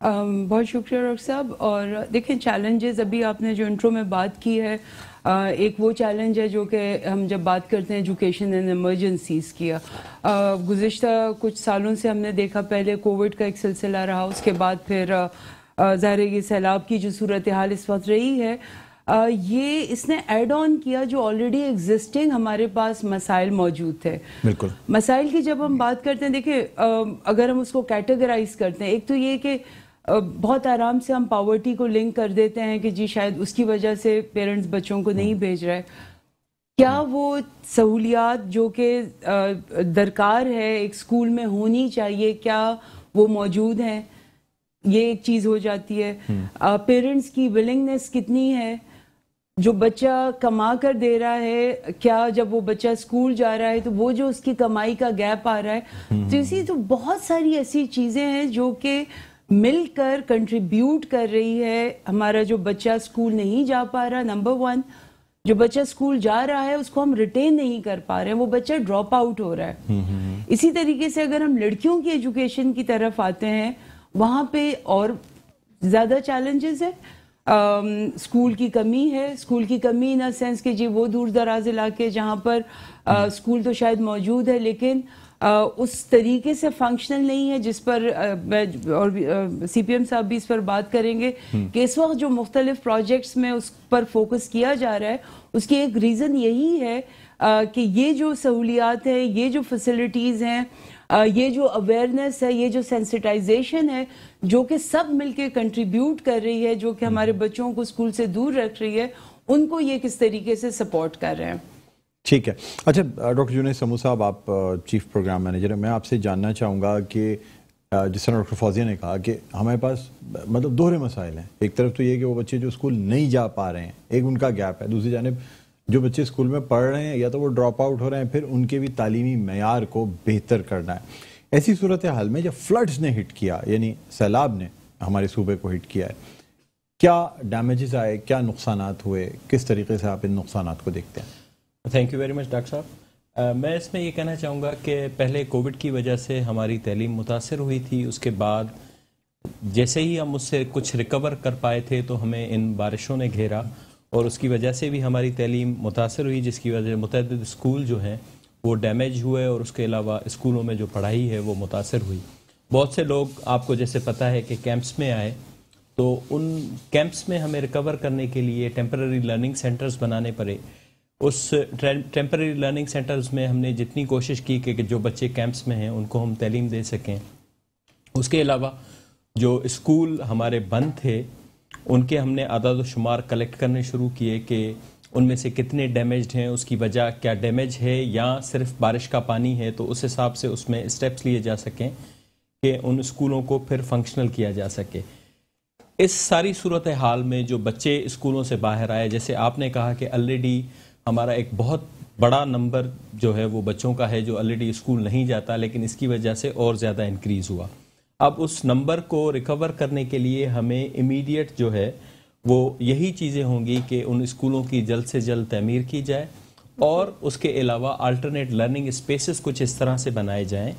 بہت شکریہ ڈاکٹر صاحب. اور دیکھیں چیلنجز ابھی آپ نے جو انٹرو میں بات کی ہے ایک وہ چیلنج ہے جو کہ ہم جب بات کرتے ہیں ایجوکیشن اینڈ ایمرجنسیز کی گزشتہ کچھ سالوں سے ہم نے دیکھا پہلے کووڈ کا ایک سلسلہ رہا, اس کے بعد پھر ظاہر یہ سیلاب کی جو صورتحال اس وقت رہی ہے یہ اس نے ایڈ آن کیا جو آلریڈی ایگزسٹنگ ہمارے پاس مسائل موجود تھے. بالکل مسائل کی جب ہم بات کرتے ہیں دیکھیں اگر ہم اس کو کیٹیگرائز کرتے ہیں, ایک تو یہ کہ بہت آرام سے ہم پاورٹی کو لنک کر دیتے ہیں کہ جی شاید اس کی وجہ سے پیرنٹس بچوں کو نہیں بھیج رہے. کیا وہ سہولیات جو کہ درکار ہے ایک اسکول میں ہونی چاہیے کیا وہ موجود ہیں, یہ ایک چیز ہو جاتی ہے. پیرنٹس کی ولنگنس کتنی ہے, جو بچہ کما کر دے رہا ہے کیا جب وہ بچہ اسکول جا رہا ہے تو وہ جو اس کی کمائی کا گیپ آ رہا ہے. تو اسی تو بہت ساری ایسی چیزیں ہیں جو کہ مل کر کنٹریبیوٹ کر رہی ہے. ہمارا جو بچہ اسکول نہیں جا پا رہا, نمبر ون, جو بچہ اسکول جا رہا ہے اس کو ہم ریٹین نہیں کر پا رہے ہیں, وہ بچہ ڈراپ آؤٹ ہو رہا ہے. اسی طریقے سے اگر ہم لڑکیوں کی ایجوکیشن کی طرف آتے ہیں وہاں پہ اور زیادہ چیلنجز ہیں. اسکول کی کمی ہے, اسکول کی کمی ان سینس کہ جی وہ دور دراز علاقے جہاں پر اسکول تو شاید موجود ہے لیکن اس طریقے سے فنکشنل نہیں ہے جس پر اور سی پی ایم صاحب بھی اس پر بات کریں گے کہ اس وقت جو مختلف پروجیکٹس میں اس پر فوکس کیا جا رہا ہے اس کی ایک ریزن یہی ہے کہ یہ جو سہولیات ہیں, یہ جو فیسلٹیز ہیں, یہ جو اویئرنیس ہے, یہ جو سینسٹائزیشن ہے جو کہ سب مل کے کنٹریبیوٹ کر رہی ہے, جو کہ ہمارے بچوں کو اسکول سے دور رکھ رہی ہے, ان کو یہ کس طریقے سے سپورٹ کر رہے ہیں. ٹھیک ہے. اچھا ڈاکٹر جنید سمو صاحب, آپ چیف پروگرام مینیجر ہیں, میں آپ سے جاننا چاہوں گا کہ جس طرح ڈاکٹر فوزیہ نے کہا کہ ہمارے پاس مطلب دوہرے مسائل ہیں. ایک طرف تو یہ کہ وہ بچے جو اسکول نہیں جا پا رہے ہیں, ایک ان کا گیپ ہے. دوسری جانب جو بچے اسکول میں پڑھ رہے ہیں یا تو وہ ڈراپ آؤٹ ہو رہے ہیں, پھر ان کے بھی تعلیمی معیار کو بہتر کرنا ہے. ایسی صورتحال میں جب فلڈز نے ہٹ کیا, یعنی سیلاب نے ہمارے صوبے کو ہٹ کیا ہے, کیا ڈیمیجز آئے, کیا نقصانات ہوئے, کس طریقے سے آپ ان نقصانات کو دیکھتے ہیں؟ Thank you very much doctor صاحب. میں اس میں یہ کہنا چاہوں گا کہ پہلے کووڈ کی وجہ سے ہماری تعلیم متاثر ہوئی تھی. اس کے بعد جیسے ہی ہم اس سے کچھ ریکور کر پائے تھے تو ہمیں ان بارشوں نے گھیرا اور اس کی وجہ سے بھی ہماری تعلیم متاثر ہوئی, جس کی وجہ سے متعدد اسکول جو ہیں وہ ڈیمیج ہوئے اور اس کے علاوہ اسکولوں میں جو پڑھائی ہے وہ متاثر ہوئی. بہت سے لوگ آپ کو جیسے پتہ ہے کہ کیمپس میں آئے تو ان کیمپس میں ہمیں ریکور کرنے کے لیے ٹیمپرری لرننگ سینٹرز بنانے پڑے. اس ٹیمپرری لرننگ سینٹرز میں ہم نے جتنی کوشش کی کہ جو بچے کیمپس میں ہیں ان کو ہم تعلیم دے سکیں. اس کے علاوہ جو اسکول ہمارے بند تھے ان کے ہم نے اعداد و شمار کلیکٹ کرنے شروع کیے کہ ان میں سے کتنے ڈیمیجڈ ہیں, اس کی وجہ کیا ڈیمیج ہے یا صرف بارش کا پانی ہے, تو اس حساب سے اس میں اسٹیپس لیے جا سکیں کہ ان اسکولوں کو پھر فنکشنل کیا جا سکے. اس ساری صورتحال میں جو بچے اسکولوں سے باہر آئے, جیسے آپ نے کہا کہ آلریڈی ہمارا ایک بہت بڑا نمبر جو ہے وہ بچوں کا ہے جو آلریڈی اسکول نہیں جاتا, لیکن اس کی وجہ سے اور زیادہ انکریز ہوا. اب اس نمبر کو ریکور کرنے کے لیے ہمیں امیڈیٹ جو ہے وہ یہی چیزیں ہوں گی کہ ان اسکولوں کی جلد سے جلد تعمیر کی جائے اور اس کے علاوہ آلٹرنیٹ لرننگ اسپیسز کچھ اس طرح سے بنائے جائیں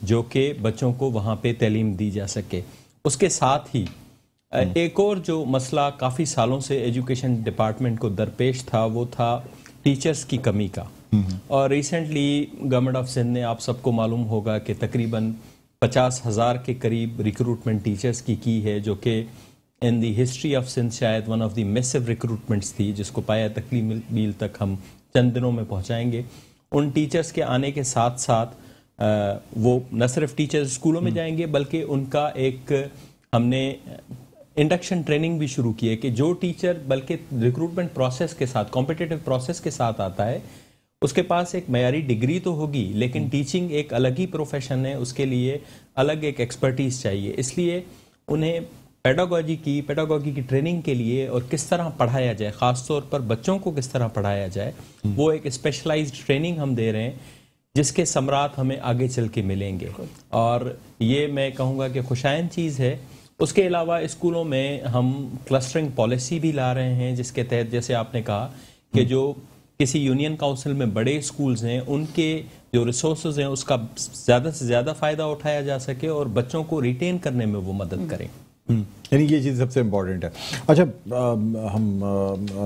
جو کہ بچوں کو وہاں پہ تعلیم دی جا سکے. اس کے ساتھ ہی ایک اور جو مسئلہ کافی سالوں سے ایجوکیشن ڈپارٹمنٹ کو درپیش تھا وہ تھا ٹیچرز کی کمی کا. اور ریسنٹلی گورنمنٹ آف سندھ نے, آپ سب کو معلوم ہوگا کہ تقریباً 50,000 کے قریب ریکروٹمنٹ ٹیچرز کی ہے, جو کہ ان دی ہسٹری آف سندھ شاید ون آف دی میسو ریکروٹمنٹس تھی, جس کو پایا تکمیل تک ہم چند دنوں میں پہنچائیں گے. ان ٹیچرز کے آنے کے ساتھ ساتھ وہ نہ صرف ٹیچرز اسکولوں میں جائیں گے بلکہ ان کا ایک ہم نے انڈکشن ٹریننگ بھی شروع کی ہے کہ جو ٹیچر بلکہ ریکروٹمنٹ پروسیس کے ساتھ, کمپٹیٹو پروسیس کے ساتھ آتا ہے, اس کے پاس ایک معیاری ڈگری تو ہوگی لیکن ٹیچنگ ایک الگ ہی پروفیشن ہے, اس کے لیے الگ ایک ایکسپرٹیز چاہیے. اس لیے انہیں پیڈاگوجی کی ٹریننگ کے لیے اور کس طرح پڑھایا جائے, خاص طور پر بچوں کو کس طرح پڑھایا جائے, وہ ایک اسپیشلائزڈ ٹریننگ ہم دے رہے ہیں جس کے ثمرات ہمیں آگے چل کے ملیں گے. اور یہ میں کہوں گا کہ خوشائند چیز ہے. اس کے علاوہ اسکولوں میں ہم کلسٹرنگ پالیسی بھی لا رہے ہیں جس کے تحت, جیسے آپ نے کہا کہ جو کسی یونین کاؤنسل میں بڑے اسکولز ہیں ان کے جو ریسورسز ہیں اس کا زیادہ سے زیادہ فائدہ اٹھایا جا سکے اور بچوں کو ریٹین کرنے میں وہ مدد کریں. یعنی یہ چیز سب سے امپورٹنٹ ہے. اچھا ہم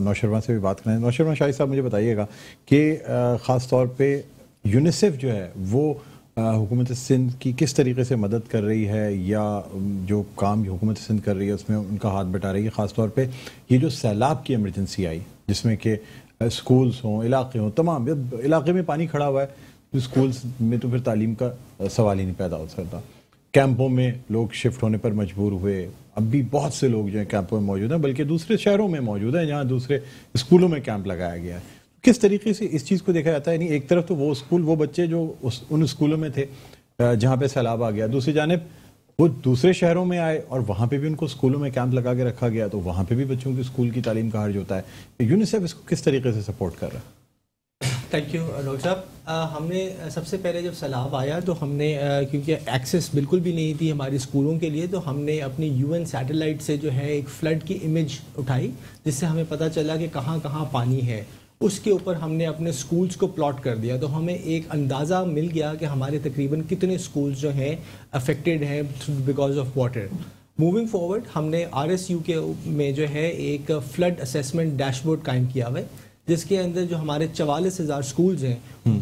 نوشرما سے بھی بات کریں. نوشرما شاہد صاحب مجھے بتائیے گا کہ خاص طور پہ یونیسیف جو ہے وہ حکومت سندھ کی کس طریقے سے مدد کر رہی ہے, یا جو کام حکومت سندھ کر رہی ہے اس میں ان کا ہاتھ بٹا رہی ہے, خاص طور پہ یہ جو سیلاب کی ایمرجنسی آئی جس میں کہ اسکولز ہوں, علاقے ہوں, تمام علاقے میں پانی کھڑا ہوا ہے, اسکولز میں تو پھر تعلیم کا سوال ہی نہیں پیدا ہو سکتا. کیمپوں میں لوگ شفٹ ہونے پر مجبور ہوئے, اب بھی بہت سے لوگ جو ہیں کیمپوں میں موجود ہیں, بلکہ دوسرے شہروں میں موجود ہیں جہاں دوسرے اسکولوں میں کیمپ لگایا گیا ہے. کس طریقے سے اس چیز کو دیکھا جاتا ہے؟ یعنی ایک طرف تو وہ اسکول, وہ بچے جو ان اسکولوں میں تھے جہاں پہ سیلاب آ گیا, دوسری جانب وہ دوسرے شہروں میں آئے اور وہاں پہ بھی ان کو اسکولوں میں کیمپ لگا کے رکھا گیا, تو وہاں پہ بھی بچوں کی اسکول کی تعلیم کا حرج ہوتا ہے. یونیسیف اس کو کس طریقے سے سپورٹ کر رہا ہے؟ تھینک یو ڈاکٹر صاحب. ہم نے سب سے پہلے جب سیلاب آیا تو ہم نے کیونکہ ایکسیس بالکل بھی نہیں تھی ہماری اسکولوں کے لیے, تو ہم نے اپنی UN سیٹلائٹ سے جو ہے ایک فلڈ کی امیج اٹھائی جس سے ہمیں پتہ چلا کہ کہاں کہاں پانی ہے. اس کے اوپر ہم نے اپنے اسکولس کو پلاٹ کر دیا, تو ہمیں ایک اندازہ مل گیا کہ ہمارے تقریباً کتنے اسکولس جو ہیں افیکٹڈ ہیں because of water. Moving forward ہم نے RSU کے میں جو ہے ایک فلڈ اسیسمنٹ ڈیش بورڈ قائم کیا ہوا ہے جس کے اندر جو ہمارے 44,000 اسکولز ہیں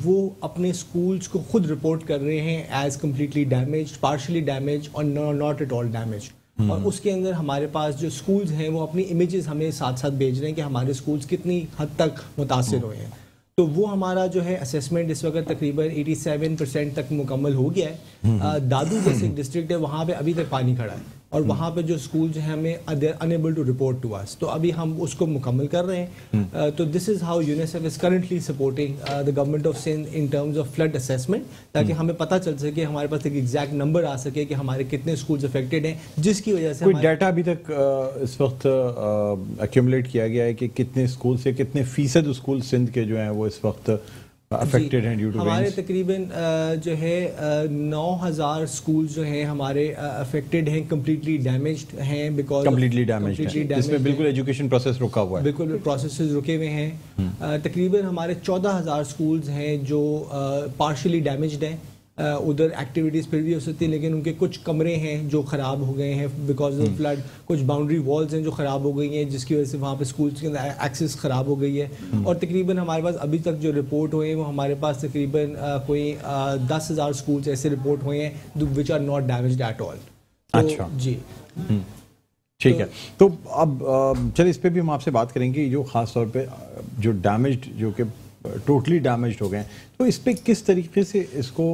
وہ اپنے اسکولز کو خود رپورٹ کر رہے ہیں as completely damaged, partially damaged اور ناٹ ایٹ آل ڈیمیجڈ. اور اس کے اندر ہمارے پاس جو اسکولز ہیں وہ اپنی امیجز ہمیں ساتھ ساتھ بھیج رہے ہیں کہ ہمارے اسکولز کتنی حد تک متاثر ہوئے ہیں. تو وہ ہمارا جو ہے اسیسمنٹ اس وقت تقریباً 87% تک مکمل ہو گیا ہے. دادو جیسے ایک ڈسٹرکٹ ہے وہاں پہ ابھی تک پانی کھڑا ہے اور وہاں پہ جو اسکول جو ہیں ہمیں unable to report to us, تو ابھی ہم اس کو مکمل کر رہے ہیں. تو this is how UNICEF is currently supporting the government of Sindh in terms of flood assessment, تاکہ ہمیں پتہ چل سکے, ہمارے پاس ایک ایگزیکٹ نمبر آ سکے کہ ہمارے کتنے اسکولز افیکٹڈ ہیں, جس کی وجہ سے کوئی ڈیٹا ابھی تک اس وقت ایکیومولیٹ کیا گیا ہے کہ کتنے اسکول سے کتنے فیصد اسکول سندھ کے جو ہیں وہ اس وقت افیکٹڈ ہیں ڈیو ٹو رینز؟ ہمارے تقریباً جو ہے 9,000 اسکولز جو ہیں ہمارے افیکٹڈ ہیں, کمپلیٹلی ڈیمیجڈ ہیں, بیکاز کمپلیٹلی ڈیمیجڈ ہیں جس میں بالکل ایجوکیشن پروسیس رکا ہوا ہے, بالکل پروسیسز رکے ہوئے ہیں. تقریباً ہمارے 14,000 اسکولز ہیں جو پارشلی ڈیمیجڈ ہیں. ادھر ایکٹیویٹیز پھر بھی ہو سکتی ہیں لیکن ان کے کچھ کمرے ہیں جو خراب ہو گئے ہیں بیکاز آف فلڈ, کچھ باؤنڈری والز ہیں جو خراب ہو گئی ہیں جس کی وجہ سے وہاں پہ اسکولس کے اندر ایکسیس خراب ہو گئی ہے. اور تقریباً ہمارے پاس ابھی تک جو رپورٹ ہوئے ہیں وہ ہمارے پاس تقریباً کوئی 10,000 اسکولس ایسے رپورٹ ہوئے ہیں which are not damaged at all. اچھا جی ٹھیک ہے. تو اب چلے اس پہ بھی ہم آپ سے بات کریں گے, جو خاص طور پہ جو ڈیمیجڈ, جو کہ ٹوٹلی ڈیمیجڈ ہو گئے ہیں, تو اس پہ کس طریقے سے اس کو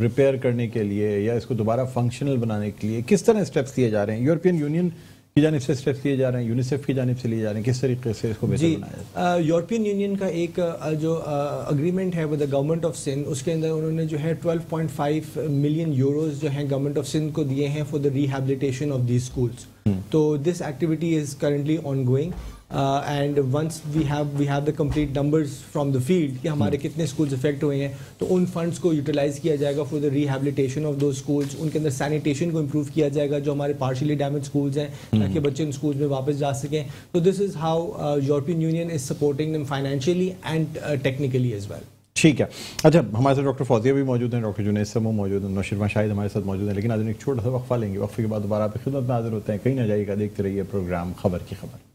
ریپیئر کرنے کے لیے یا اس کو دوبارہ فنکشنل بنانے کے لیے کس طرح اسٹیپس لیے جا رہے ہیں؟ یورپین یونین کی جانب سے اسٹیپس لیے جا رہے ہیں, یونیسیف کی جانب سے لیے جا رہے ہیں, کس طریقے سے اس کو بہتر بنایا جائے؟ یورپین یونین کا ایک جو اگریمنٹ ہے with the government of Sindh, اس کے اندر انہوں نے جو ہے 12.5 ملین یوروز جو ہیں گورنمنٹ آف سندھ کو دیے ہیں for the rehabilitation of these schools. تو this activity is currently ongoing. And once we have the complete numbers from the field کہ ہمارے کتنے اسکولز افیکٹ ہوئے ہیں, تو ان فنڈس کو یوٹیلائز کیا جائے گا for the rehabilitation of those schools. ان کے اندر سینیٹیشن کو امپروو کیا جائے گا جو ہمارے پارشلی ڈیمیج اسکولز ہیں, تاکہ بچے ان اسکولز میں واپس جا سکیں. تو this is how European Union is supporting them financially and technically as well. ٹھیک ہے. اچھا ہمارے ساتھ ڈاکٹر فوزیہ بھی موجود ہیں, ڈاکٹر جنید سمو موجود ہیں, نوشرما شاہد ہمارے ساتھ موجود ہیں, لیکن آج ایک چھوٹا سا وقفہ لیں گے. وقفے کے بعد دوبارہ آپ کی خدمت میں حاضر ہوتے ہیں. کہیں نہ جائیے گا, دیکھتے رہیے پروگرام خبر کی خبر.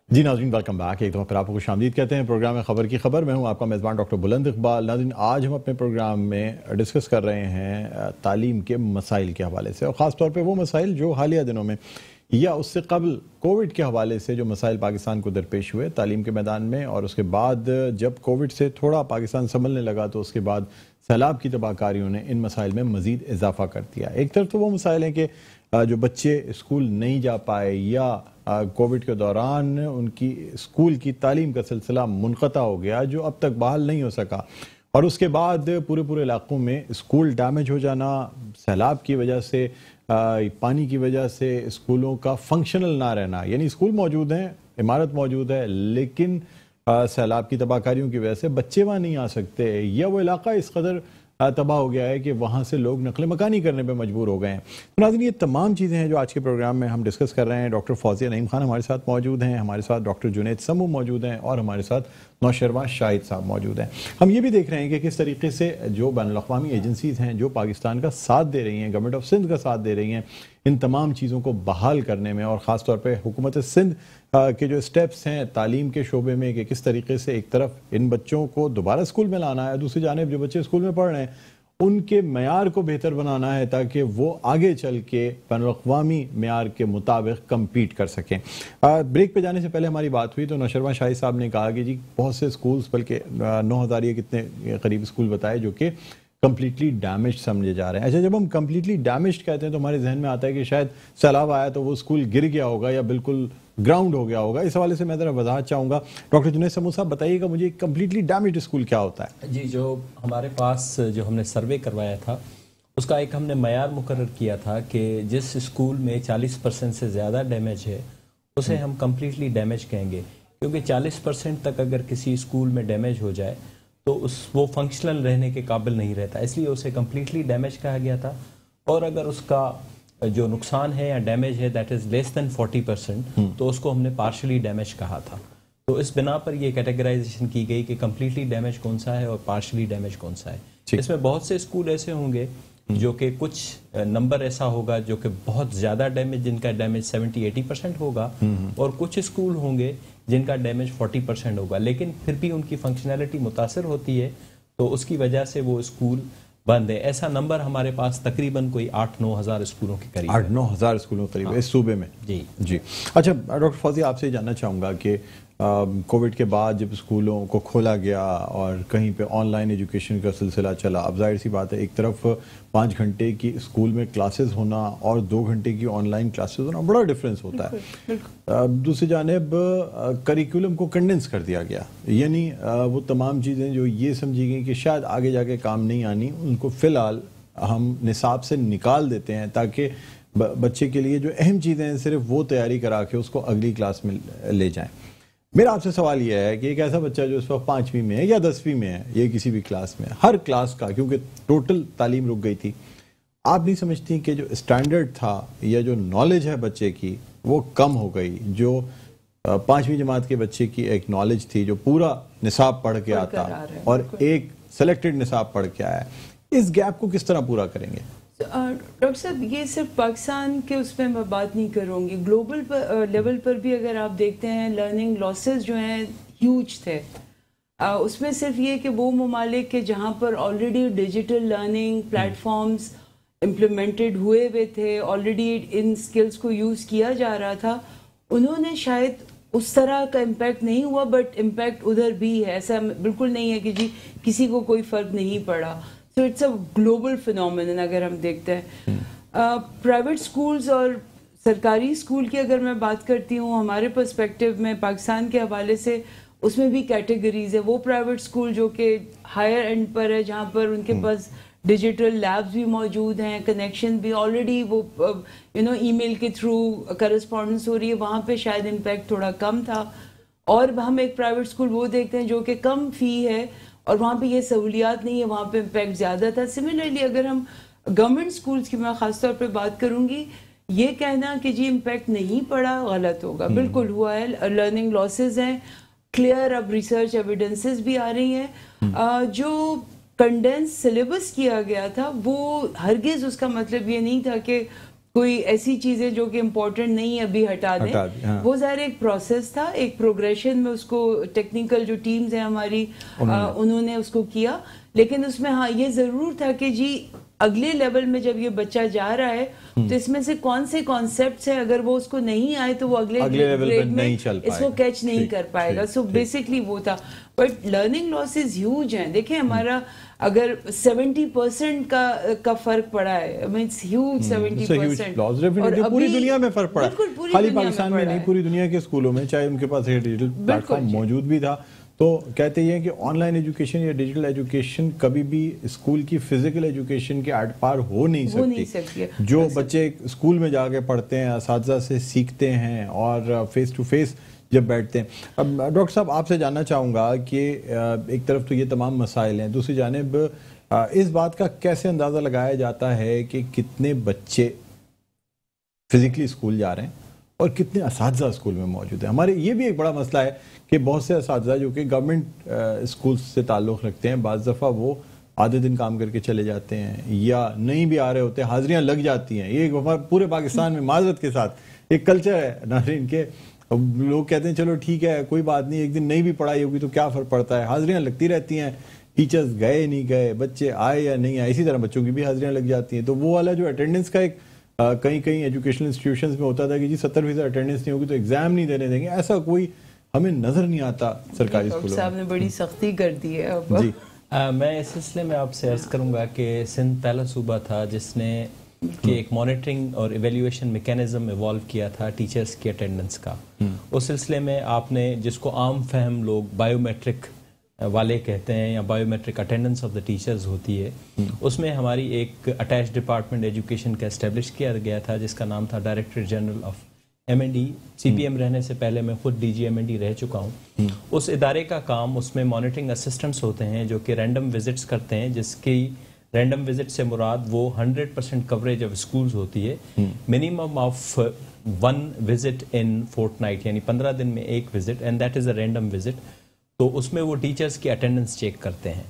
جی ناظرین ویلکم بیک. ایک دفعہ پھر آپ کو خوش آمدید کہتے ہیں پروگرام میں خبر کی خبر. میں ہوں آپ کا میزبان ڈاکٹر بلند اقبال. ناظرین آج ہم اپنے پروگرام میں ڈسکس کر رہے ہیں تعلیم کے مسائل کے حوالے سے, اور خاص طور پہ وہ مسائل جو حالیہ دنوں میں یا اس سے قبل کووڈ کے حوالے سے جو مسائل پاکستان کو درپیش ہوئے تعلیم کے میدان میں, اور اس کے بعد جب کووڈ سے تھوڑا پاکستان سنبھلنے لگا تو اس کے بعد سیلاب کی تباہ کاریوں نے ان مسائل میں مزید اضافہ کر دیا. ایک طرف تو وہ مسائل ہیں کہ جو بچے اسکول نہیں جا پائے یا کووڈ کے دوران ان کی اسکول کی تعلیم کا سلسلہ منقطع ہو گیا جو اب تک بحال نہیں ہو سکا, اور اس کے بعد پورے علاقوں میں اسکول ڈیمیج ہو جانا, سیلاب کی وجہ سے, پانی کی وجہ سے اسکولوں کا فنکشنل نہ رہنا. یعنی اسکول موجود ہیں, عمارت موجود ہے, لیکن سیلاب کی تباہ کاریوں کی وجہ سے بچے وہاں نہیں آ سکتے, یا وہ علاقہ اس قدر تباہ ہو گیا ہے کہ وہاں سے لوگ نقل مکانی کرنے پہ مجبور ہو گئے ہیں. ناظرین یہ تمام چیزیں ہیں جو آج کے پروگرام میں ہم ڈسکس کر رہے ہیں. ڈاکٹر فوزیہ نعیم خان ہمارے ساتھ موجود ہیں, ہمارے ساتھ ڈاکٹر جنید سمو موجود ہیں, اور ہمارے ساتھ نوشرواں شاہد صاحب موجود ہیں. ہم یہ بھی دیکھ رہے ہیں کہ کس طریقے سے جو بین الاقوامی ایجنسیز ہیں جو پاکستان کا ساتھ دے رہی ہیں, گورنمنٹ آف سندھ کا ساتھ دے رہی ہیں ان تمام چیزوں کو بحال کرنے میں, اور خاص طور پہ حکومت سندھ کے جو اسٹیپس ہیں تعلیم کے شعبے میں کہ کس طریقے سے ایک طرف ان بچوں کو دوبارہ اسکول میں لانا ہے, دوسری جانب جو بچے اسکول میں پڑھ رہے ہیں ان کے معیار کو بہتر بنانا ہے تاکہ وہ آگے چل کے بین الاقوامی معیار کے مطابق کمپیٹ کر سکیں. بریک پہ جانے سے پہلے ہماری بات ہوئی تو نوشرواں شاہد صاحب نے کہا کہ جی بہت سے اسکولز, بلکہ 9,000 یا کتنے قریب اسکول بتائے جو کہ کمپلیٹلی ڈیمیجڈ سمجھے جا رہے ہیں. اچھا, جب ہم کمپلیٹلی ڈیمیجڈ کہتے ہیں تو ہمارے ذہن میں آتا ہے کہ شاید سیلاب آیا تو وہ اسکول گر گیا ہوگا یا بالکل گراؤنڈ ہو گیا ہوگا. اس حوالے سے میں ذرا وضاحت چاہوں گا. ڈاکٹر جنید سمو صاحب بتائیے گا مجھے کمپلیٹلی ڈیمیجڈ اسکول کیا ہوتا ہے؟ جی, جو ہمارے پاس جو ہم نے سروے کروایا تھا اس کا ایک ہم نے معیار مقرر کیا تھا کہ جس اسکول میں 40% سے زیادہ ڈیمیج ہے اسے ہم کمپلیٹلی ڈیمیج کہیں گے, کیونکہ 40% تک اگر کسی اسکول میں ڈیمیج ہو جائے تو وہ فنکشنل رہنے کے قابل نہیں رہتا, اس لیے اسے کمپلیٹلی ڈیمیج کہا گیا تھا. اور اگر اس کا جو نقصان ہے یا ڈیمیج ہے دیٹ از لیس دین 40% تو اس کو ہم نے پارشلی ڈیمیج کہا تھا. تو اس بنا پر یہ کیٹیگرائزیشن کی گئی کہ کمپلیٹلی ڈیمیج کون سا ہے اور پارشلی ڈیمیج کون سا ہے. اس میں بہت سے اسکول ایسے ہوں گے جو کہ کچھ نمبر ایسا ہوگا جو کہ بہت زیادہ ڈیمیج, جن کا ڈیمیج 70-80% ہوگا, اور کچھ اسکول ہوں گے جن کا ڈیمیج 40% ہوگا, لیکن پھر بھی ان کی فنکشنالٹی متاثر ہوتی ہے تو اس کی وجہ سے وہ اسکول بند ہے. ایسا نمبر ہمارے پاس تقریباً کوئی 8-9 ہزار اسکولوں کے قریب 8-9 ہزار اسکولوں کے قریب اس صوبے میں. جی. اچھا ڈاکٹر فوزی, آپ سے جاننا چاہوں گا کہ کووڈ کے بعد جب اسکولوں کو کھولا گیا اور کہیں پہ آن لائن ایجوکیشن کا سلسلہ چلا, اب ظاہر سی بات ہے ایک طرف 5 گھنٹے کی اسکول میں کلاسز ہونا اور 2 گھنٹے کی آن لائن کلاسز ہونا بڑا ڈفرینس ہوتا ہے. دوسری جانب کریکولم کو کنڈینس کر دیا گیا, یعنی وہ تمام چیزیں جو یہ سمجھی گئیں کہ شاید آگے جا کے کام نہیں آنی ان کو فی الحال ہم نصاب سے نکال دیتے ہیں تاکہ بچے کے لیے جو اہم چیزیں ہیں صرف وہ تیاری کرا کے اس کو اگلی کلاس میں لے جائیں. میرا آپ سے سوال یہ ہے کہ ایک ایسا بچہ جو اس وقت 5ویں میں ہے یا 10ویں میں ہے یا کسی بھی کلاس میں, ہر کلاس کا کیونکہ ٹوٹل تعلیم رک گئی تھی, آپ نہیں سمجھتی کہ جو اسٹینڈرڈ تھا یا جو نالج ہے بچے کی وہ کم ہو گئی؟ جو 5ویں جماعت کے بچے کی ایک نالج تھی جو پورا نصاب پڑھ کے آتا اور ایک سلیکٹڈ نصاب پڑھ کے آیا, اس گیپ کو کس طرح پورا کریں گے؟ ڈاکٹر صاحب, یہ صرف پاکستان کے اس پہ میں بات نہیں کروں گی, گلوبل لیول پر بھی اگر آپ دیکھتے ہیں لرننگ لاسز جو ہیں ہیوج تھے. اس میں صرف یہ کہ وہ ممالک کے جہاں پر already digital learning platforms implemented ہوئے تھے, آلریڈی ان سکلز کو یوز کیا جا رہا تھا, انہوں نے شاید اس طرح کا امپیکٹ نہیں ہوا, بٹ امپیکٹ ادھر بھی ہے. ایسا بالکل نہیں ہے کہ جی کسی کو کوئی فرق نہیں پڑا. So it's a global phenomenon اگر ہم دیکھتے ہیں. پرائیویٹ سکولز اور سرکاری اسکول کی اگر میں بات کرتی ہوں ہمارے پرسپیکٹیو میں پاکستان کے حوالے سے, اس میں بھی کیٹیگریز ہے. وہ پرائیویٹ اسکول جو کہ ہائر اینڈ پر ہے جہاں پر ان کے پاس ڈیجیٹل لیبز بھی موجود ہیں, کنیکشن بھی آلریڈی وہ ای میل کے تھرو کرسپونڈنس ہو رہی ہے, وہاں پہ شاید امپیکٹ تھوڑا کم تھا. اور ہم ایک پرائیویٹ اسکول وہ دیکھتے ہیں جو کہ کم فی ہے اور وہاں پہ یہ سہولیات نہیں ہے, وہاں پہ امپیکٹ زیادہ تھا. سملرلی اگر ہم گورنمنٹ اسکولس کی میں خاص طور پہ بات کروں گی, یہ کہنا کہ جی امپیکٹ نہیں پڑا غلط ہوگا. بالکل ہوا ہے, لرننگ لاسز ہیں کلیئر, اب ریسرچ ایویڈنسز بھی آ رہی ہیں. جو کنڈینس سلیبس کیا گیا تھا وہ ہرگز اس کا مطلب یہ نہیں تھا کہ کوئی ایسی چیزیں جو کہ امپورٹنٹ نہیں ابھی ہٹا دیں. وہ ظاہر ایک پروسیس تھا, ایک پروگریشن میں اس کو ٹیکنیکل جو ٹیمز ہیں ہماری انہوں نے اس کو کیا. لیکن اس میں ہاں یہ ضرور تھا کہ جی اگلے لیول میں جب یہ بچہ جا رہا ہے تو اس میں سے کون سے کانسیپٹس ہیں, اگر وہ اس کو نہیں آئے تو وہ اگلے گریڈ میں اس کو کیچ نہیں کر پائے گا. سو بیسکلی وہ تھا. بٹ لرننگ لاسز ہیوج ہیں. دیکھیں ہمارا اگر 70% کا فرق پڑا ہے, ہیوج 70%, پوری دنیا میں فرق پڑا, خالی پاکستان میں نہیں پوری دنیا کے اسکولوں میں, چاہے ان کے پاس ڈیجیٹل پلیٹ فارم موجود بھی تھا. تو کہتے ہیں کہ آن لائن ایجوکیشن یا ڈیجیٹل ایجوکیشن کبھی بھی اسکول کی فزیکل ایجوکیشن کے ایٹ پار ہو نہیں سکتی. جو بچے اسکول میں جا کے پڑھتے ہیں, اساتذہ سے سیکھتے ہیں اور فیس ٹو فیس جب بیٹھتے ہیں. اب ڈاکٹر صاحب آپ سے جاننا چاہوں گا کہ ایک طرف تو یہ تمام مسائل ہیں, دوسری جانب اس بات کا کیسے اندازہ لگایا جاتا ہے کہ کتنے بچے فزیکلی اسکول جا رہے ہیں اور کتنے اساتذہ اسکول میں موجود ہیں. ہمارے یہ بھی ایک بڑا مسئلہ ہے کہ بہت سے اساتذہ جو کہ گورنمنٹ اسکول سے تعلق رکھتے ہیں بعض دفعہ وہ آدھے دن کام کر کے چلے جاتے ہیں یا نہیں بھی آ رہے ہوتے, حاضریاں لگ جاتی ہیں. یہ پورے پاکستان میں معذرت کے ساتھ ایک کلچر ہے ناظرین کے, لوگ کہتے ہیں چلو ٹھیک ہے کوئی بات نہیں, ایک دن نہیں بھی پڑھائی ہوگی تو کیا فرق پڑتا ہے, حاضریاں لگتی رہتی ہیں, ٹیچرز گئے نہیں گئے, بچے آئے یا نہیں آئے, اسی طرح بچوں کی بھی حاضریاں لگ جاتی ہیں. تو وہ والا جو اٹینڈنس کا ایک کہیں کہیں ایجوکیشنل انسٹیٹیوشنز میں ہوتا تھا کہ جی 70% اٹینڈنس نہیں ہوگی تو ایگزام نہیں دینے دیں گے, ایسا کوئی ہمیں نظر نہیں آتا سرکاری اسکولوں میں. صاحب نے بڑی سختی کر دی ہے اب. جی میں اس سلسلے میں آپ سے عرض کروں گا کہ سندھ پہلا صوبہ تھا جس نے کہ ایک مانیٹرنگ اور ایویلیویشن میکینزم ایوالو کیا تھا ٹیچرز کی اٹینڈنس کا. اس سلسلے میں آپ نے جس کو عام فہم لوگ بایو میٹرک والے کہتے ہیں یا biometric attendance of the teachers ہوتی ہے, اس میں ہماری ایک اٹیچ ڈپارٹمنٹ ایجوکیشن کا اسٹیبلش کیا گیا تھا جس کا نام تھا director general of M&E. CPM رہنے سے پہلے میں خود DG M&E رہ چکا ہوں. اس ادارے کا کام, اس میں مانیٹرنگ اسسٹنٹس ہوتے ہیں جو کہ رینڈم وزٹس کرتے ہیں, جس کی رینڈم وزٹ سے مراد وہ 100% کوریج آف اسکولز ہوتی ہے, منیمم آف 1 وزٹ ان فورتنائٹ, یعنی 15 دن میں ایک visit, and that is a random visit. تو اس میں وہ ٹیچرز کی اٹینڈنس چیک کرتے ہیں.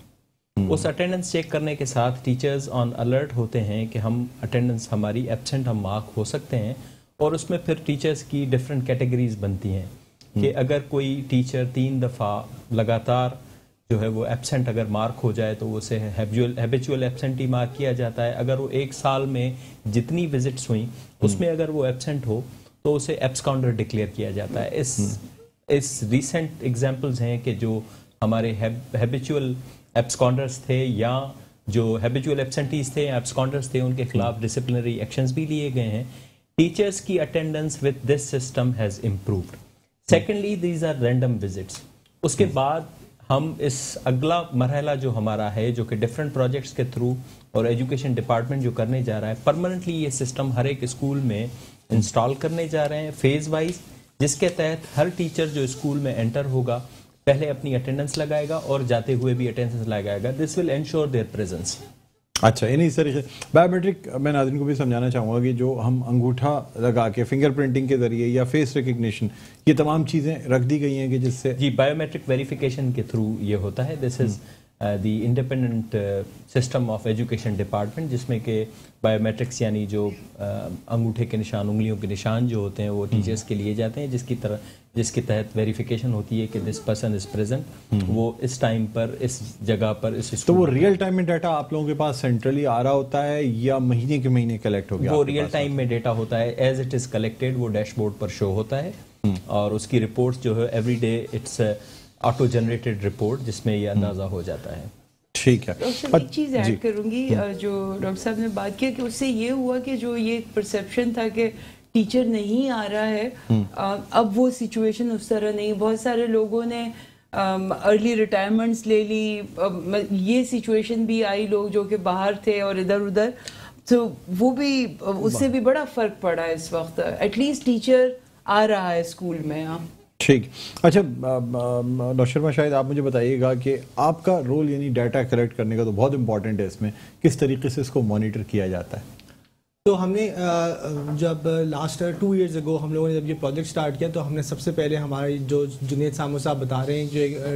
اس اٹینڈنس چیک کرنے کے ساتھ ٹیچرز آن الرٹ ہوتے ہیں کہ ہم اٹینڈنس ہماری ایبسنٹ ہم مارک ہو سکتے ہیں, اور اس میں پھر ٹیچرز کی ڈفرینٹ کیٹیگریز بنتی ہیں کہ اگر کوئی ٹیچر 3 دفعہ لگاتار جو ہے وہ ایبسنٹ اگر مارک ہو جائے تو اسے ہیبیچول ایبسنٹی مارک کیا جاتا ہے. اگر وہ ایک سال میں جتنی وزٹس ہوئیں اس میں اگر وہ ایبسنٹ ہو تو اسے ایبسکاؤنڈر ڈکلیئر کیا جاتا ہے. اس ریسنٹ ایگزامپلز ہیں کہ جو ہمارے ہیبیچول ایبسکاؤنڈرز تھے یا جو ہیبیچول ایبسنٹیز تھے یا ایبسکاؤنڈرز تھے ان کے خلاف ڈسپلنری ایکشنز بھی لیے گئے ہیں. ٹیچرز کی attendance with this system has improved. Secondly these are random visits. اس کے بعد ہم اس اگلا مرحلہ جو ہمارا ہے جو کہ ڈفرینٹ پروجیکٹس کے تھرو اور ایجوکیشن ڈپارٹمنٹ جو کرنے جا رہا ہے, پرماننٹلی یہ سسٹم ہر ایک اسکول میں انسٹال کرنے جا رہے ہیں فیز وائز, جس کے تحت ہر ٹیچر جو اسکول میں انٹر ہوگا پہلے اپنی اٹینڈنس لگائے گا اور جاتے ہوئے بھی اٹینڈنس لگائے گا. دس ول انشور دیئر پریزنس. اچھا, یعنی اس طریقے سے بایو میٹرک میں ناظرین کو بھی سمجھانا چاہوں گا کہ جو ہم انگوٹھا لگا کے فنگر پرنٹنگ کے ذریعے یا فیس ریکگنیشن یہ تمام چیزیں رکھ دی گئی ہیں کہ جس سے جی بایو میٹرک ویریفیکیشن کے تھرو یہ ہوتا ہے. This is the independent system of education department, جس میں کہ بایو میٹرکس یعنی جو انگوٹھے کے نشان, انگلیوں کے نشان جو ہوتے ہیں وہ ٹیچرز کے لیے جاتے ہیں, جس کے تحت ویریفیکیشن ہوتی ہے کہ دس پرسن از پریزنٹ, وہ اس ٹائم پر اس جگہ پر اس. تو وہ ریئل ٹائم میں ڈیٹا آپ لوگوں کے پاس سینٹرلی آ رہا ہوتا ہے یا مہینے کے مہینے کلیکٹ ہو گیا؟ وہ ریئل ٹائم میں ڈیٹا ہوتا ہے, ایز اٹ از کلیکٹڈ وہ ڈیش بورڈ پر شو ہوتا ہے, اور اس کی رپورٹس جو ہے every day it's auto generated report جس میں یہ اندازہ ہو جاتا ہے. ٹھیک ہے. ایک چیز ایڈ کروں گی, جو ڈاکٹر صاحب نے بات کیا کہ اس سے یہ ہوا کہ جو یہ پرسیپشن تھا کہ ٹیچر نہیں آ رہا ہے, اب وہ سچویشن اس طرح نہیں. بہت سارے لوگوں نے ارلی ریٹائرمنٹس لے لی, یہ سچویشن بھی آئی, لوگ جو کہ باہر تھے اور ادھر ادھر, تو وہ بھی اس سے بھی بڑا فرق پڑا ہے اس وقت. ایٹ لیسٹ ٹیچر آ رہا ہے اسکول میں. ٹھیک. اچھا ڈاکٹر شرما, شاید آپ مجھے بتائیے گا کہ آپ کا رول یعنی ڈیٹا کلیکٹ کرنے کا تو بہت امپورٹنٹ ہے, اس میں کس طریقے سے اس کو مانیٹر کیا جاتا ہے؟ تو ہم نے جب لاسٹ 2 ایئرز اگو ہم لوگوں نے جب یہ پروجیکٹ سٹارٹ کیا تو ہم نے سب سے پہلے ہمارے جو جنید سامو صاحب بتا رہے ہیں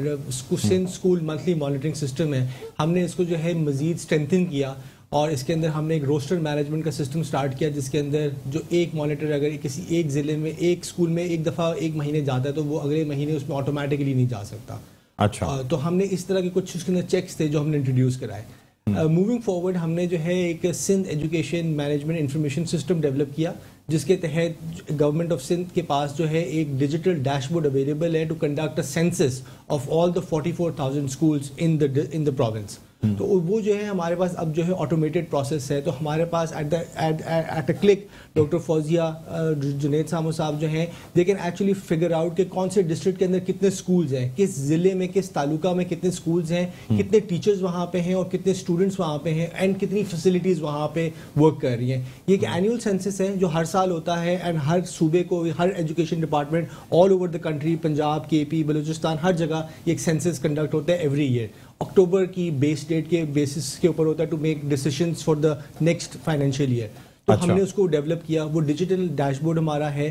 جو Sindh school monthly monitoring system ہے, ہم نے اس کو جو ہے مزید اسٹرینتھن کیا, اور اس کے اندر ہم نے ایک روسٹر مینجمنٹ کا سسٹم سٹارٹ کیا جس کے اندر جو ایک مانیٹر اگر کسی ایک ضلع میں ایک اسکول میں ایک دفعہ ایک مہینے جاتا ہے تو وہ اگلے مہینے اس میں آٹومیٹکلی نہیں جا سکتا. اچھا. تو ہم نے اس طرح کے کچھ اس کے اندر چیکس تھے جو ہم نے انٹروڈیوس کرائے. موونگ فارورڈ ہم نے جو ہے ایک Sindh education management information system develop کیا جس کے تحت گورنمنٹ آف سندھ کے پاس جو ہے ایک ڈیجیٹل ڈیش بورڈ اویلیبل ہے to conduct a census of all the 44,000 schools in the province. تو وہ جو ہے ہمارے پاس اب جو ہے آٹومیٹڈ پروسیس ہے, تو ہمارے پاس at a click doctor Fauzia Junaid Samoo صاحب جو ہیں they can actually figure out کہ کون سے ڈسٹرکٹ کے اندر کتنے اسکولز ہیں, کس ضلع میں کس تعلقہ میں کتنے اسکولز ہیں, کتنے ٹیچرز وہاں پہ ہیں اور کتنے اسٹوڈنٹس وہاں پہ ہیں, اینڈ کتنی فیسلٹیز وہاں پہ ورک کر رہی ہیں. یہ ایک اینیول سینسس ہے جو ہر سال ہوتا ہے, اینڈ ہر صوبے کو ہر education department all over the country, Punjab, KP, Balochistan, ہر جگہ یہ ایک سینسس کنڈکٹ ہوتا ہے ایوری ایئر. اکتوبر کی بیس ڈیٹ کے بیسس کے اوپر ہوتا ہے to make decisions for the next financial year. تو ہم نے اس کو ڈیولپ کیا, وہ ڈیجیٹل ڈیش بورڈ ہمارا ہے.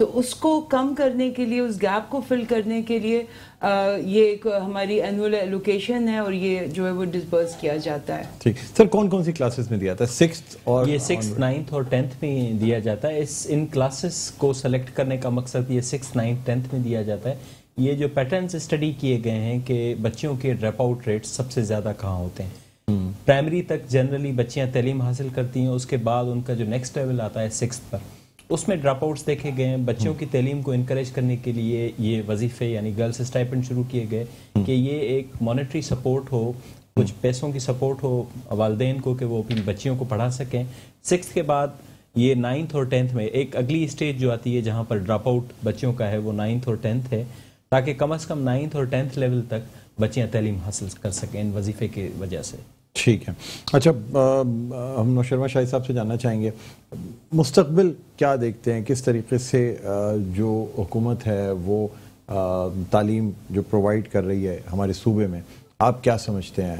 تو اس کو کم کرنے کے لیے, اس گیپ کو فل کرنے کے لیے یہ ایک ہماری اینول ایلوکیشن ہے اور یہ جو ہے وہ ڈسبرس کیا جاتا ہے. ٹھیک سر, کون کون سی کلاسز میں دیا جاتا ہے؟ 6th اور یہ 6th 9th اور 10th میں دیا جاتا ہے. ان کلاسز کو سلیکٹ کرنے کا مقصد یہ 6th 9th 10th میں دیا جاتا ہے. یہ جو پیٹرنز اسٹڈی کیے گئے ہیں کہ بچوں کے ڈراپ آؤٹ ریٹ سب سے زیادہ کہاں ہوتے ہیں. پرائمری تک جنرلی بچیاں تعلیم حاصل کرتی ہیں, اس کے بعد ان کا جو نیکسٹ لیول آتا ہے 6th پر, اس میں ڈراپ آؤٹس دیکھے گئے ہیں. بچوں کی تعلیم کو انکریج کرنے کے لیے یہ وظیفے یعنی گرلس اسٹائپنڈ شروع کیے گئے کہ یہ ایک مانیٹری سپورٹ ہو, کچھ پیسوں کی سپورٹ ہو والدین کو کہ وہ اپنی بچیوں کو پڑھا سکیں. 6th کے بعد یہ 9th اور 10th میں ایک اگلی اسٹیج جو آتی ہے جہاں پر ڈراپ آؤٹ بچوں کا ہے وہ 9th اور 10th ہے, تاکہ کم از کم 9th اور 10th لیول تک بچیاں تعلیم حاصل کر سکیں ان وظیفے کی وجہ سے. ٹھیک ہے. اچھا, ہم نوشرما شاہد صاحب سے جاننا چاہیں گے مستقبل کیا دیکھتے ہیں, کس طریقے سے جو حکومت ہے وہ تعلیم جو پرووائڈ کر رہی ہے ہمارے صوبے میں, آپ کیا سمجھتے ہیں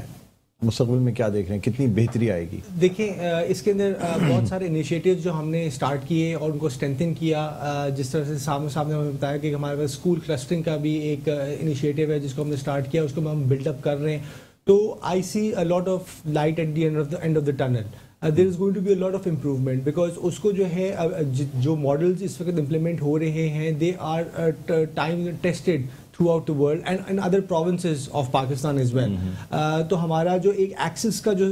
مستقبل میں کیا دیکھ رہے ہیں, کتنی بہتری آئے گی؟ دیکھیں اس کے اندر بہت سارے انیشیٹیو جو ہم نے اسٹارٹ کیے اور ان کو اسٹرینتھن کیا, جس طرح سے صاحب نے ہمیں بتایا کہ ہمارے پاس اسکول کلسٹرنگ کا بھی ایک انیشیٹیو ہے جس کو ہم نے اسٹارٹ کیا, اس کو ہم بلڈ اپ کر رہے ہیں. تو I see a lot of light at the end of the tunnel. There is going to be a lot of improvement because اس کو جو ہے جو ماڈلز اس وقت امپلیمنٹ ہو رہے ہیں they are time tested throughout the world and other provinces of Pakistan as well. تو ہمارا جو ایک ایکسس کا جو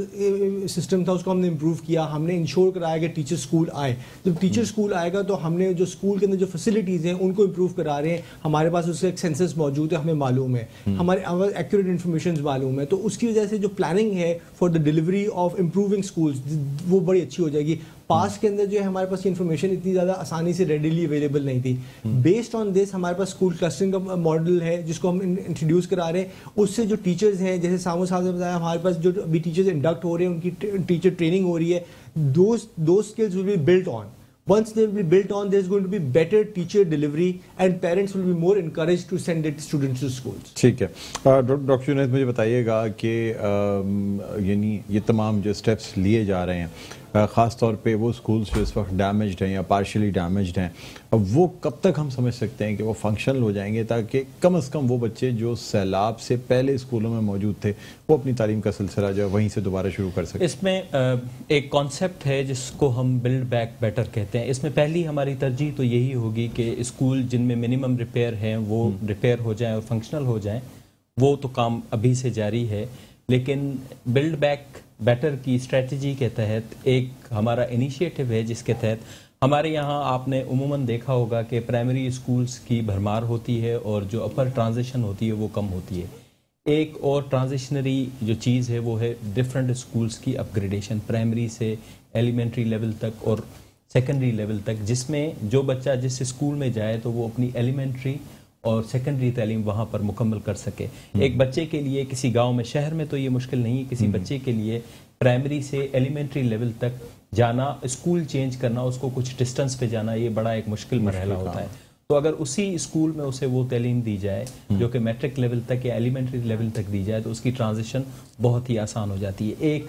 سسٹم تھا اس کو ہم نے امپروو کیا. ہم نے انشور کرایا کہ ٹیچر اسکول آئے. جب ٹیچر اسکول آئے گا تو ہم نے جو اسکول کے اندر جو فیسلٹیز ہیں ان کو امپروو کرا رہے ہیں. ہمارے پاس اس کا ایک سینسس موجود ہے, ہمیں معلوم ہے, ہمارے ایکوریٹ انفارمیشن معلوم ہے. تو اس کی وجہ سے جو پلاننگ ہے for the delivery of improving schools وہ بڑی اچھی ہو جائے گی. پاسٹ کے اندر جو ہے ہمارے پاس انفارمیشن اتنی زیادہ آسانی سے ریڈیلی اویلیبل نہیں تھی. بیسڈ آن دس ہمارے پاس اسکول کلسٹرنگ کا ماڈل ہے جس کو ہم انٹروڈیوس کرا رہے ہیں. اس سے جو ٹیچرز ہیں, جیسے سامو صاحب نے بتایا, ہمارے پاس جو ابھی ٹیچرز انڈکٹ ہو رہے ہیں ان کی ٹیچر ٹریننگ ہو رہی ہے. Those skills will be built on. Once they will be built on, there is going to be better teacher delivery and parents will be more encouraged to send their students to schools. ٹھیک ہے. Doctor Junaid مجھے بتائیے گا کہ یعنی یہ تمام جو steps لیے جا رہے ہیں خاص طور پہ وہ اسکولس جو اس وقت ڈیمیجڈ ہیں یا پارشلی ڈیمیجڈ ہیں, وہ کب تک ہم سمجھ سکتے ہیں کہ وہ فنکشنل ہو جائیں گے تاکہ کم از کم وہ بچے جو سیلاب سے پہلے اسکولوں میں موجود تھے وہ اپنی تعلیم کا سلسلہ جو ہے وہیں سے دوبارہ شروع کر سکیں؟ اس میں ایک کانسیپٹ ہے جس کو ہم بلڈ بیک بیٹر کہتے ہیں. اس میں پہلی ہماری ترجیح تو یہی ہوگی کہ اسکول جن میں منیمم ریپیئر ہیں وہ ریپیئر ہو جائیں اور فنکشنل ہو جائیں. وہ تو کام ابھی سے جاری ہے, لیکن بلڈ بیک بیٹر کی اسٹریٹجی کے تحت ایک ہمارا انیشیٹو ہے جس کے تحت ہمارے یہاں آپ نے عموماً دیکھا ہوگا کہ پرائمری اسکولس کی بھرمار ہوتی ہے اور جو اپر ٹرانزیشن ہوتی ہے وہ کم ہوتی ہے. ایک اور ٹرانزیشنری جو چیز ہے وہ ہے ڈفرینٹ اسکولس کی اپ گریڈیشن, پرائمری سے ایلیمنٹری لیول تک اور سیکنڈری لیول تک, جس میں جو بچہ جس اسکول میں جائے تو وہ اپنی ایلیمنٹری اور سیکنڈری تعلیم وہاں پر مکمل کر سکے. ایک بچے کے لیے کسی گاؤں میں, شہر میں تو یہ مشکل نہیں, کسی بچے کے لیے پرائمری سے ایلیمنٹری لیول تک جانا, اسکول چینج کرنا, اس کو کچھ ڈسٹنس پہ جانا, یہ بڑا ایک مشکل مرحلہ ہوتا ہے. تو اگر اسی اسکول میں اسے وہ تعلیم دی جائے جو کہ میٹرک لیول تک یا ایلیمنٹری لیول تک دی جائے تو اس کی ٹرانزیشن بہت ہی آسان ہو جاتی ہے. ایک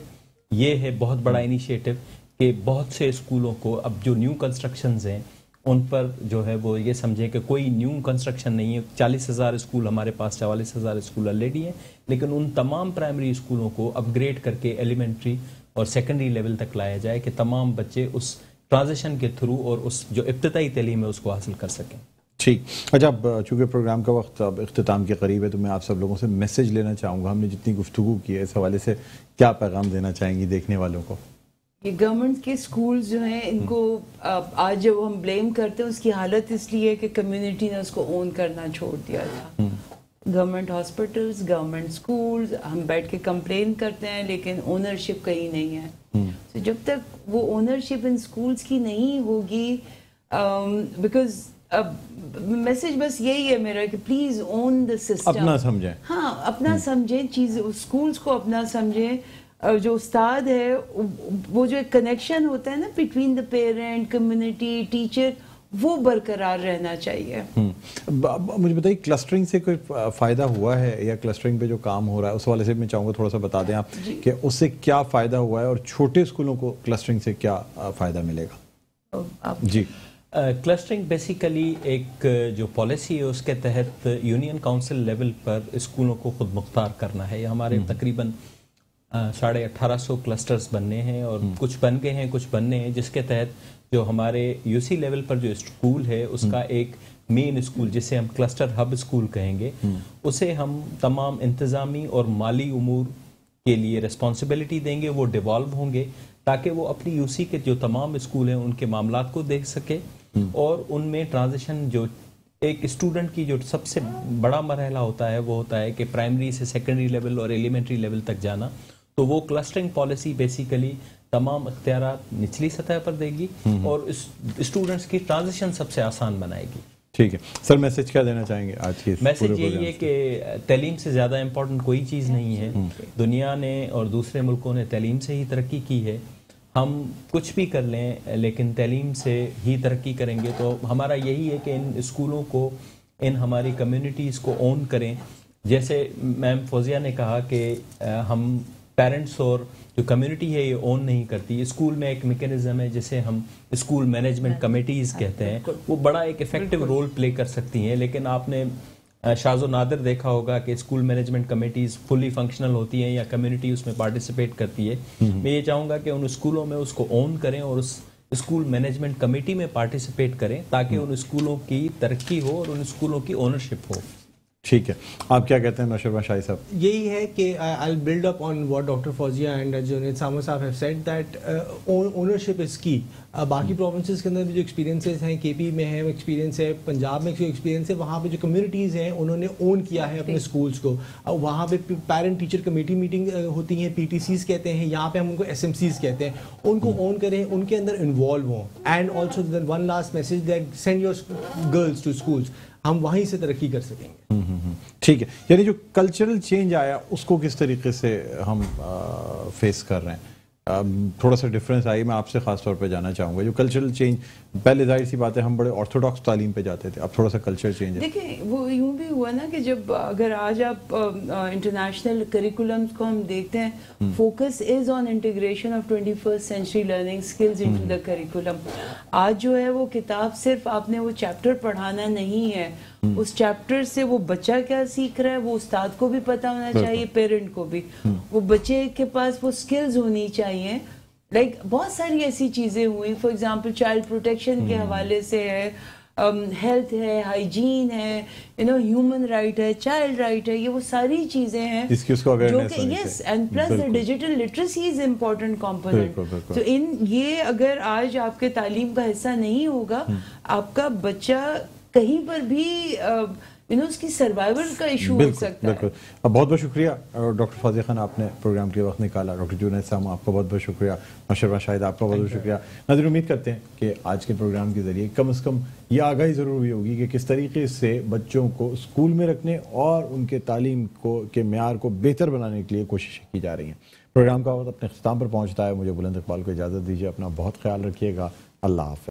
یہ ہے بہت بڑا انیشیٹو کہ بہت سے اسکولوں کو اب جو نیو کنسٹرکشنز ہیں ان پر جو ہے وہ یہ سمجھیں کہ کوئی نیو کنسٹرکشن نہیں ہے. 40,000 اسکول ہمارے پاس, 44,000 اسکول آلریڈی ہیں, لیکن ان تمام پرائمری اسکولوں کو اپ گریڈ کر کے ایلیمنٹری اور سیکنڈری لیول تک لایا جائے کہ تمام بچے اس ٹرانزیشن کے تھرو اور اس جو ابتدائی تعلیم ہے اس کو حاصل کر سکیں. ٹھیک. اچھا, اب چونکہ پروگرام کا وقت اب اختتام کے قریب ہے تو میں آپ سب لوگوں سے میسج لینا چاہوں گا. ہم نے جتنی گفتگو کی ہے اس حوالے سے کیا پیغام دینا چاہیں گی دیکھنے والوں کو؟ یہ گورنمنٹ کے سکولز جو ہیں ان کو آج جب ہم بلیم کرتے ہیں اس کی حالت اس لیے کہ کمیونٹی نے اس کو اون کرنا چھوڑ دیا تھا. گورنمنٹ ہاسپٹلز, گورنمنٹ سکولز, ہم بیٹھ کے کمپلین کرتے ہیں لیکن اونرشپ کہیں نہیں ہے. تو جب تک وہ اونرشپ ان سکولز کی نہیں ہوگی, بیکاز میسج بس یہی ہے میرا کہ پلیز اون دا سسٹم, اپنا سمجھیں. ہاں اپنا سمجھیں, چیز اسکولز کو اپنا سمجھیں. جو استاد ہے وہ جو ایک کنیکشن ہوتا ہے نا between the parent, community, teacher, وہ برقرار رہنا چاہیے. مجھے بتائیے کلسٹرنگ سے کوئی فائدہ ہوا ہے یا کلسٹرنگ پہ جو کام ہو رہا ہے اس حوالے سے میں چاہوں گا تھوڑا سا بتا دیں آپ کہ اس سے کیا فائدہ ہوا ہے اور چھوٹے اسکولوں کو کلسٹرنگ سے کیا فائدہ ملے گا؟ جی, کلسٹرنگ بیسیکلی ایک جو پالیسی ہے اس کے تحت یونین کاؤنسل لیول پر اسکولوں کو خود مختار کرنا ہے. ہمارے تقریباً 1850 کلسٹرز بننے ہیں اور کچھ بن گئے ہیں کچھ بننے ہیں, جس کے تحت جو ہمارے یو سی لیول پر جو اسکول ہے اس کا ایک مین اسکول جسے ہم کلسٹر ہب اسکول کہیں گے, اسے ہم تمام انتظامی اور مالی امور کے لیے رسپانسبلٹی دیں گے. وہ ڈیوالو ہوں گے تاکہ وہ اپنی یو سی کے جو تمام اسکول ہیں ان کے معاملات کو دیکھ سکے اور ان میں ٹرانزیشن جو ایک اسٹوڈنٹ کی جو سب سے بڑا مرحلہ ہوتا ہے وہ ہوتا ہے کہ پرائمری سے سیکنڈری لیول اور ایلیمنٹری لیول تک جانا. تو وہ کلسٹرنگ پالیسی بیسیکلی تمام اختیارات نچلی سطح پر دے گی اور اسٹوڈنٹس کی ٹرانزیشن سب سے آسان بنائے گی. ٹھیک ہے سر, میسج کیا دینا چاہیں گے آج کی؟ میسج یہی ہے کہ تعلیم سے زیادہ امپورٹنٹ کوئی چیز نہیں ہے. دنیا نے اور دوسرے ملکوں نے تعلیم سے ہی ترقی کی ہے. ہم کچھ بھی کر لیں لیکن تعلیم سے ہی ترقی کریں گے. تو ہمارا یہی ہے کہ ان اسکولوں کو, ان ہماری کمیونٹیز کو اون کریں. جیسے میم فوزیہ نے کہا کہ ہم پیرنٹس اور جو کمیونٹی ہے یہ اون نہیں کرتی. اسکول میں ایک میکینزم ہے جسے ہم اسکول مینجمنٹ کمیٹیز کہتے ہیں, وہ بڑا ایک افیکٹو رول پلے کر سکتی ہیں. لیکن آپ نے شاذ و نادر دیکھا ہوگا کہ school management committees fully functional ہوتی ہیں یا کمیونٹی اس میں پارٹیسپیٹ کرتی ہے. میں یہ چاہوں گا کہ ان اسکولوں میں اس کو اون کریں اور اس اسکول مینجمنٹ کمیٹی میں پارٹیسپیٹ کریں تاکہ ان اسکولوں کی ترقی ہو اور ان اسکولوں کی اونرشپ ہو. ٹھیک ہے, آپ کیا کہتے ہیں نوشربہ شاہی صاحب؟ یہی ہے کہ I'll build up on what Dr. Fawzia and Junaid Sama صاحب have said that ownership is key. باقی پروونسز کے اندر بھی جو ایکسپیرینسز ہیں, کے پی میں ہے ایکسپیرینس ہے, پنجاب میں ایکسپیرینس ہے, وہاں پہ جو کمیونٹیز ہیں انہوں نے اون کیا ہے اپنے اسکولس کو. وہاں پہ پیرنٹ ٹیچر کمیٹی میٹنگ ہوتی ہیں, پی ٹی سیز کہتے ہیں, یہاں پہ ہم ان کو ایس ایم سیز کہتے ہیں. ان کو اون کریں, ان کے اندر انوالو ہوں. And also one last message that send your girls to schools. ہم وہیں سے ترقی کر سکیں گے. ٹھیک ہے, یعنی جو کلچرل چینج آیا اس کو کس طریقے سے ہم فیس کر رہے ہیں؟ تھوڑا سا ڈفرینس آئی, میں آپ سے خاص طور پہ جاننا چاہوں گا. جو کلچرل چینج, پہلے ظاہر سی بات ہے ہم بڑے آرتھوڈاکس تعلیم پہ جاتے تھے, اب تھوڑا سا کلچر چینج ہے. دیکھیں وہ یوں بھی ہوا نا کہ جب اگر آج آپ انٹرنیشنل کریکولمس کو ہم دیکھتے ہیں, focus is on integration of 21st century learning skills into the curriculum. آج جو ہے وہ کتاب صرف آپ نے وہ چیپٹر پڑھانا نہیں ہے, اس چیپٹر سے وہ بچہ کیا سیکھ رہا ہے وہ استاد کو بھی پتہ ہونا چاہیے, پیرنٹ کو بھی. وہ بچے کے پاس وہ اسکلز ہونی چاہیے. لائک بہت ساری ایسی چیزیں ہوئی, فار ایگزامپل چائلڈ پروٹیکشن کے حوالے سے ہے, ہیلتھ ہے, ہائیجین ہے, ہیومن رائٹ ہے, چائلڈ رائٹ ہے. یہ وہ ساری چیزیں ہیں جو کہ yes, and plus digital literacy is important component. تو یہ اگر آج آپ کے تعلیم کا حصہ نہیں ہوگا, آپ کا بچہ کہیں پر بھی اس کی سروائیول کا ایشو ہو سکتا ہے. بہت بہت شکریہ ڈاکٹر فوزیہ خان, آپ نے پروگرام کے وقت نکالا. ڈاکٹر جنید ساما, آپ کا بہت بہت شکریہ. نوشربہ شاہد, آپ کا بہت بہت شکریہ. ناظرین, امید کرتے ہیں کہ آج کے پروگرام کے ذریعے کم از کم یہ آگاہی ضرور ہوئی ہوگی کہ کس طریقے سے بچوں کو اسکول میں رکھنے اور ان کے تعلیم کے معیار کو بہتر بنانے کے لیے کوششیں کی جا رہی ہیں. پروگرام کا وقت اپنے اختتام پر پہنچتا ہے. مجھے بلند اقبال کو اجازت دیجیے. اپنا بہت خیال رکھیے گا. اللہ حافظ.